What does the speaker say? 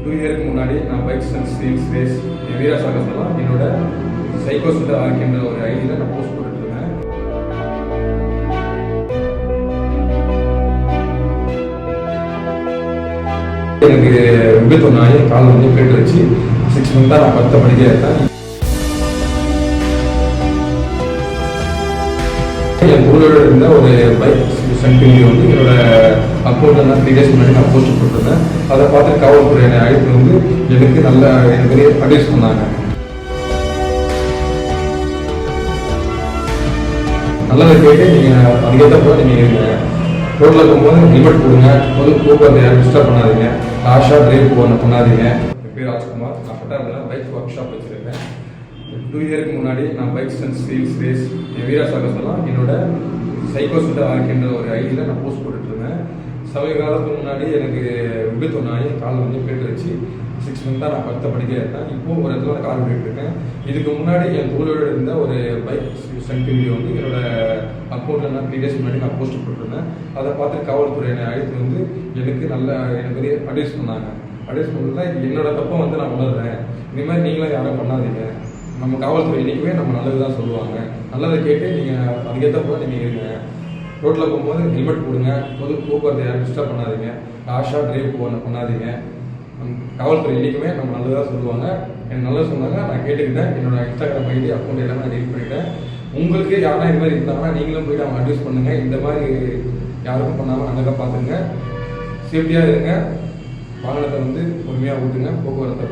2 இயருக்கு முன்னாடி நான் பைக்ஸ் அண்ட் ஸ்டீல்ஸ் ரேஸ் வீரா சாகசெல்லாம் என்னோட சைக்கோ சுண்டர் ஆர்க்கின்ற ஒரு ஐடியில் நான் போஸ்ட் போட்டுட்டு இருந்தேன். எனக்கு விபத்து ஒன்றாகி கால் வந்து பேட்டு வச்சு 6 மந்த்தாக நான் 10 படிக்க இருக்கேன். என் ஊரோட இருந்த ஒரு பைக் சென்டிங் வந்து என்னோட அக்கௌண்ட்டில் நான் 3 days முன்னாடி நான் போஸ்ட் போட்டிருந்தேன். அதை பார்த்து காவல்துறை என்னை அழைப்பு வந்து எனக்கு அட்வைஸ் பண்ணாங்க. நல்லதை கேட்டு நீங்கள் அதுக்கேற்ற போல நீங்கள் ரோட்டில் போகும்போது ஹெல்மெட் போடுங்க, போக்குவரத்து யாரும் டிஸ்டர்ப் பண்ணாதீங்க, ஆஷா டிரைவ் பண்ணாதீங்க. என் பேர் ராஜ்குமார். நான் பட்டாளத்தில் பைக் ஒர்க் ஷாப் வச்சுருக்கேன். 2 இயருக்கு முன்னாடி நான் பைக்ஸ் அண்ட் ஸ்டீல்ஸ் ரேஸ் வீரா சாகசெல்லாம் என்னோட சைக்கோ சுண்டர் ஆர்க்கின்ற ஒரு ஐடியில் நான் போஸ்ட் போட்டுட்டு இருந்தேன். சமீப காலத்துக்கு முன்னாடி எனக்கு விபத்து ஒன்றாகி கால் வந்து பேட்டு வச்சு 6 மந்த்தாக நான் 10 படிக்க இருக்கேன். இப்போது ஒரு இடத்துல கால் போயிட்டுருக்கேன். இதுக்கு முன்னாடி என் ஊரோட இருந்த ஒரு பைக் சென்டிங் வந்து என்னோட அக்கௌண்ட்டில் நான் 3 days முன்னாடி நான் போஸ்ட் போட்டிருந்தேன். அதை பார்த்து காவல்துறை என்னை அழைத்து வந்து எனக்கு அட்வைஸ் பண்ணாங்க. அட்வைஸ் பண்ணல என்னோட தப்பை வந்து நான் உணர்றேன், இந்த மாதிரி நீங்களும் யாரும் பண்ணாதீங்க, நம்ம காவல்துறை என்றைக்குமே நம்ம நல்லது தான் சொல்லுவாங்க, நல்லதை கேட்டு நீங்கள் அதுக்கேற்ற போல நீங்கள் இருங்க, ரோட்டில் போகும்போது ஹெல்மெட் போடுங்க, போக்குவரத்து யாரும் டிஸ்டர்ப் பண்ணாதீங்க, ஆஷா டிரைவ் பண்ணாதீங்க, காவல்துறை என்றைக்குமே நம்ம நல்லதாக சொல்லுவாங்க. எனக்கு நல்லது சொன்னாங்க, நான் கேட்டுக்கிட்டேன். என்னோட இன்ஸ்டாகிராம் ஐடி அக்கௌண்ட் எல்லாமே நான் டெலிட் பண்ணிட்டேன். உங்களுக்கு யாரா இது மாதிரி இருந்தாங்கன்னா நீங்களும் போய்ட்டு அவங்க அட்வைஸ் பண்ணுங்கள். இந்த மாதிரி யாருக்கும் பண்ணாமல் நல்லதாக பார்த்துங்க, சேஃப்டியாக இருங்க, வாகனத்தை வந்து பொறுமையாக ஓட்டுங்க, போக்குவரத்தை